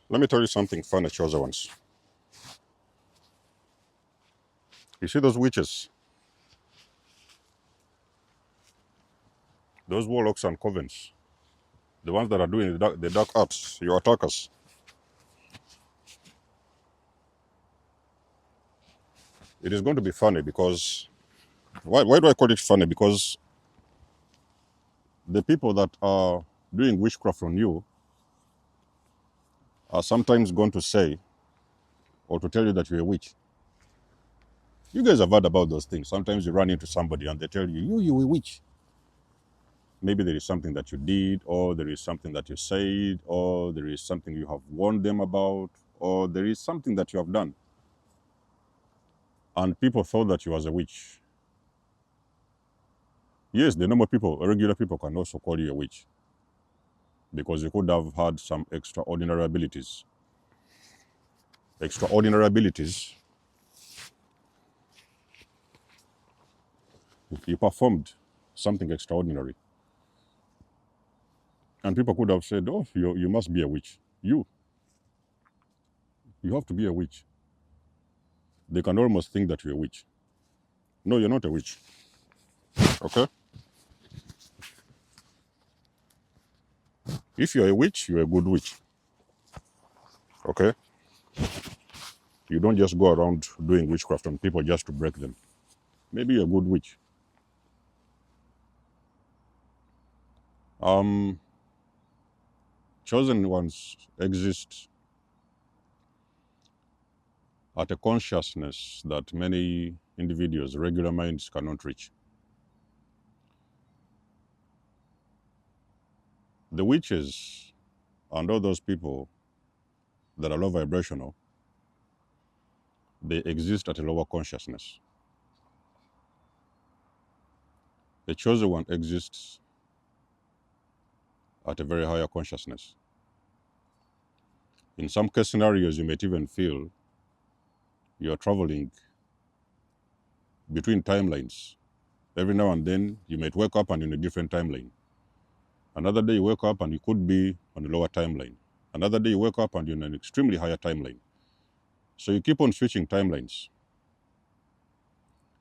Let me tell you something fun I chose once. You see those witches, those warlocks and covens, the ones that are doing the dark arts, your attackers. It is going to be funny because why do I call it funny? Because the people that are doing witchcraft on you are sometimes going to say or to tell you that you're a witch. You guys have heard about those things. Sometimes you run into somebody and they tell you, you're a witch. Maybe there is something that you did, or there is something that you said, or there is something you have warned them about, or there is something that you have done. And people thought that you was a witch. Yes, the normal people, regular people can also call you a witch because you could have had some extraordinary abilities. Extraordinary abilities, you performed something extraordinary. And people could have said, oh, you must be a witch. You have to be a witch. They can almost think that you're a witch. No, you're not a witch. Okay? If you're a witch, you're a good witch. Okay? You don't just go around doing witchcraft on people just to break them. Maybe you're a good witch. Chosen ones exist at a consciousness that many individuals, regular minds, cannot reach. The witches and all those people that are low vibrational, they exist at a lower consciousness. The chosen one exists at a very higher consciousness. In some case scenarios, you might even feel you're traveling between timelines. Every now and then, you might wake up and in a different timeline. Another day, you wake up and you could be on a lower timeline. Another day, you wake up and you're in an extremely higher timeline. So you keep on switching timelines.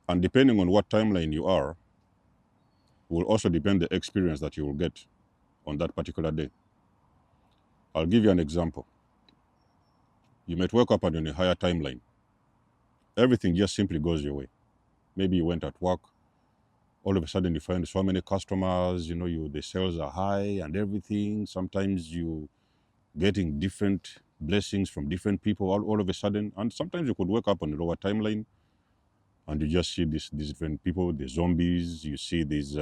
And depending on what timeline you are, will also depend the experience that you will get on that particular day. I'll give you an example. You might wake up and you're in a higher timeline. Everything just simply goes your way. Maybe you went at work, all of a sudden you find so many customers, the sales are high and everything. Sometimes you getting different blessings from different people all of a sudden. And sometimes you could wake up on a lower timeline and you just see these different people, the zombies, you see these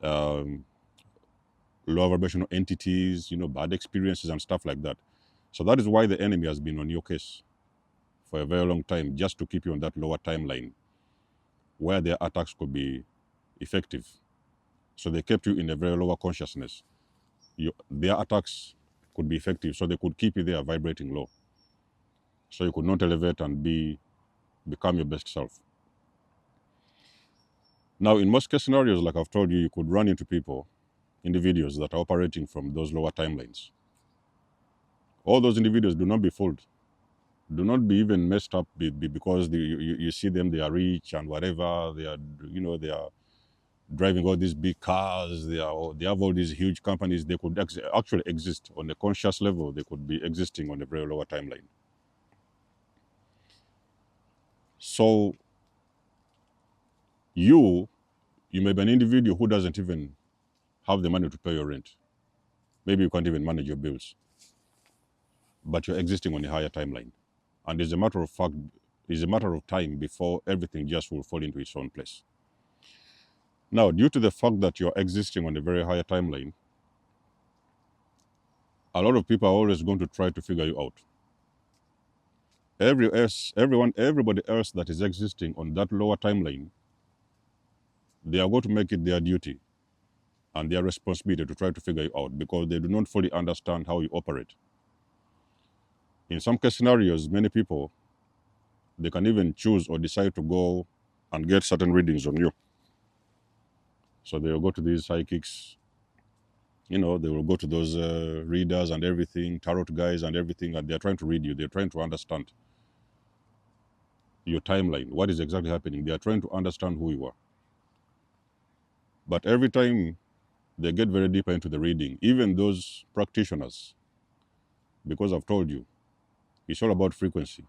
lower vibrational entities, bad experiences and stuff like that. So that is why the enemy has been on your case for a very long time, just to keep you on that lower timeline where their attacks could be effective. So they kept you in a very lower consciousness. Their attacks could be effective, so they could keep you there vibrating low. So you could not elevate and become your best self. Now, in most case scenarios, like I've told you, you could run into people, individuals that are operating from those lower timelines. All those individuals, do not be fooled. Do not be even messed up because you see them, they are rich and whatever. They are driving all these big cars. They have all these huge companies. They could actually exist on a conscious level. They could be existing on a very lower timeline. So you may be an individual who doesn't even have the money to pay your rent. Maybe you can't even manage your bills, but you're existing on a higher timeline. And it's a matter of fact, it's a matter of time before everything just will fall into its own place. Now, due to the fact that you're existing on a very higher timeline, a lot of people are always going to try to figure you out. Everybody else that is existing on that lower timeline, they are going to make it their duty and their responsibility to try to figure you out because they do not fully understand how you operate. In some case scenarios, many people, they can even choose or decide to go and get certain readings on you. So they'll go to these psychics You know, they will go to those readers and everything, tarot guys and everything, and they're trying to read you. They're trying to understand your timeline, what is exactly happening. They are trying to understand who you are. But every time they get very deep into the reading, even those practitioners, because I've told you, it's all about frequency.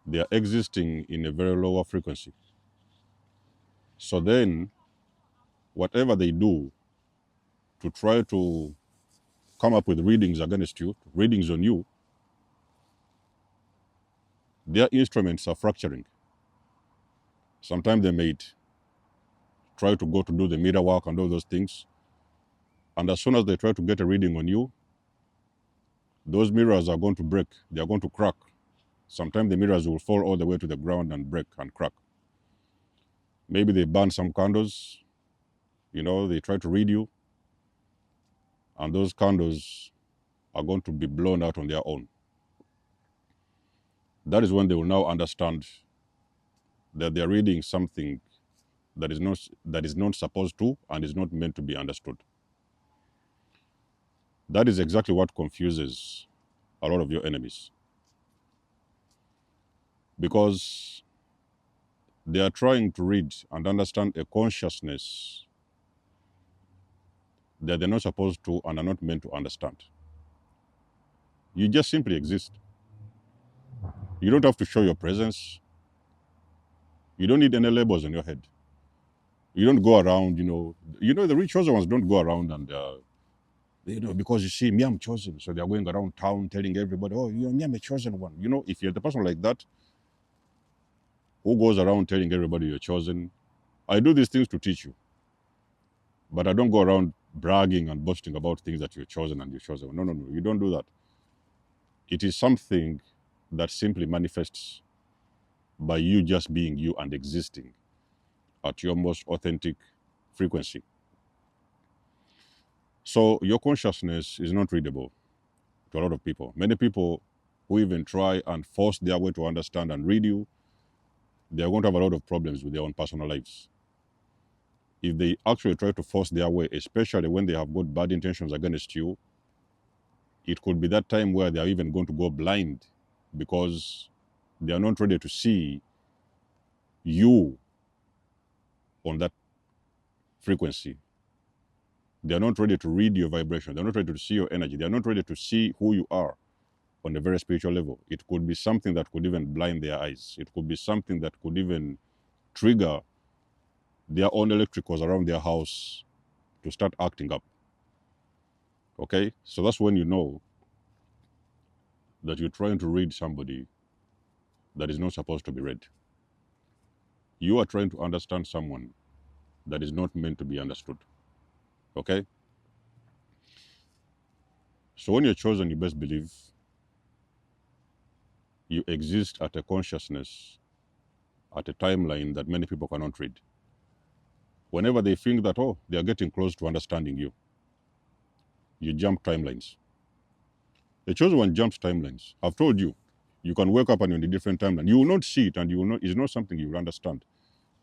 They are existing in a very lower frequency. So then, whatever they do to try to come up with readings against you, readings on you, their instruments are fracturing. Sometimes they may try to go to do the mirror work and all those things. And as soon as they try to get a reading on you, those mirrors are going to break. They are going to crack. Sometimes the mirrors will fall all the way to the ground and break and crack. Maybe they burn some candles, you know, they try to read you, and those candles are going to be blown out on their own. That is when they will now understand that they're reading something that is not supposed to and is not meant to be understood. That is exactly what confuses a lot of your enemies, because they are trying to read and understand a consciousness that they're not supposed to and are not meant to understand. You just simply exist. You don't have to show your presence. You don't need any labels on your head. You don't go around, the rich chosen ones don't go around and, because you see, me, I'm chosen. So they're going around town telling everybody, oh, me, I'm a chosen one. If you're the person like that, who goes around telling everybody you're chosen, I do these things to teach you. But I don't go around bragging and boasting about things that you're chosen and you're chosen. No, you don't do that. It is something that simply manifests by you just being you and existing at your most authentic frequency. So your consciousness is not readable to a lot of people. Many people who even try and force their way to understand and read you, they are going to have a lot of problems with their own personal lives. If they actually try to force their way, especially when they have got bad intentions against you, it could be that time where they are even going to go blind because they are not ready to see you on that frequency. They are not ready to read your vibration. They're not ready to see your energy. They are not ready to see who you are on a very spiritual level. It could be something that could even blind their eyes. It could be something that could even trigger their own electricals around their house to start acting up. Okay? So that's when you know that you're trying to read somebody that is not supposed to be read. You are trying to understand someone that is not meant to be understood. Okay? So when you're chosen, you best believe you exist at a consciousness, at a timeline that many people cannot read. Whenever they think that, oh, they are getting close to understanding you, you jump timelines. The chosen one jumps timelines. I've told you, you can wake up and you're in a different timeline. You will not see it, and you will not. It's not something you will understand,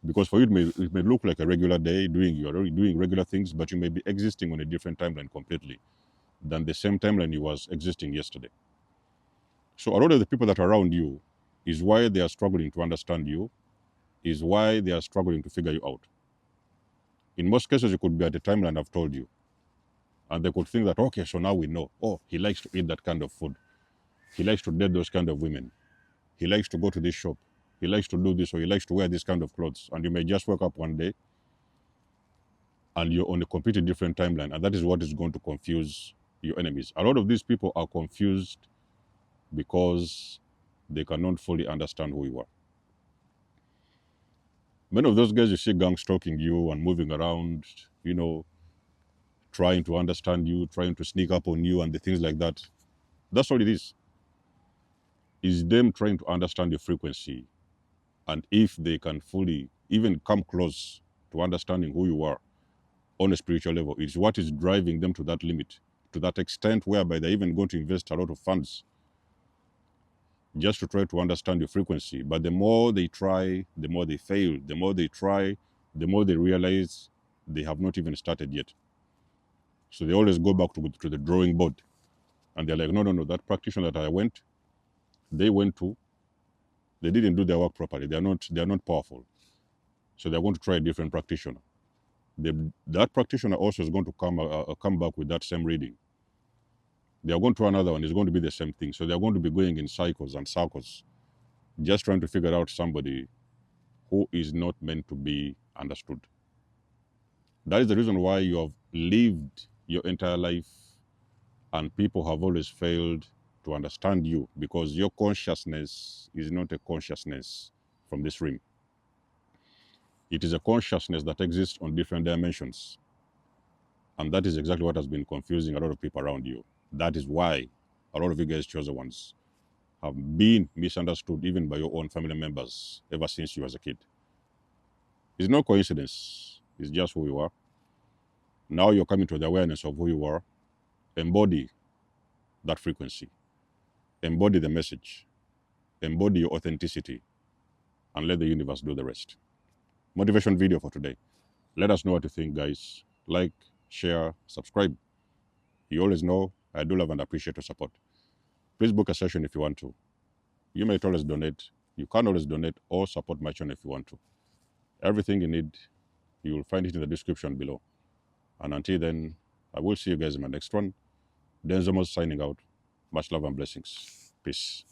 because for you it may look like a regular day you're doing regular things, but you may be existing on a different timeline completely than the same timeline you was existing yesterday. So a lot of the people that are around you is why they are struggling to understand you, is why they are struggling to figure you out. In most cases, it could be at the timeline I've told you, and they could think that, okay, so now we know. Oh, he likes to eat that kind of food. He likes to date those kind of women. He likes to go to this shop. He likes to do this, or he likes to wear this kind of clothes. And you may just wake up one day and you're on a completely different timeline. And that is what is going to confuse your enemies. A lot of these people are confused because they cannot fully understand who you are. Many of those guys you see gang stalking you and moving around, trying to understand you, trying to sneak up on you and the things like that. That's what it is. Is them trying to understand your frequency. And if they can fully even come close to understanding who you are on a spiritual level, it's what is driving them to that limit, to that extent whereby they're even going to invest a lot of funds just to try to understand your frequency. But the more they try, the more they fail. The more they try, the more they realize they have not even started yet. So they always go back to the drawing board. And they're like, no, that practitioner that they went to, they didn't do their work properly. They're not powerful. So they're going to try a different practitioner. That practitioner also is going to come back with that same reading. They are going to another one. It's going to be the same thing. So they're going to be going in cycles and circles, just trying to figure out somebody who is not meant to be understood. That is the reason why you have lived your entire life and people have always failed to understand you, because your consciousness is not a consciousness from this ring. It is a consciousness that exists on different dimensions. And that is exactly what has been confusing a lot of people around you. That is why a lot of you guys chosen ones have been misunderstood even by your own family members ever since you was a kid. It's no coincidence. It's just who you are. Now you're coming to the awareness of who you are. Embody that frequency. Embody the message. Embody your authenticity. And let the universe do the rest. Motivation video for today. Let us know what you think, guys. Like, share, subscribe. You always know I do love and appreciate your support. Please book a session if you want to. You might always donate. You can always donate or support my channel if you want to. Everything you need, you will find it in the description below. And until then, I will see you guys in my next one. Denzomos signing out. Much love and blessings. Peace.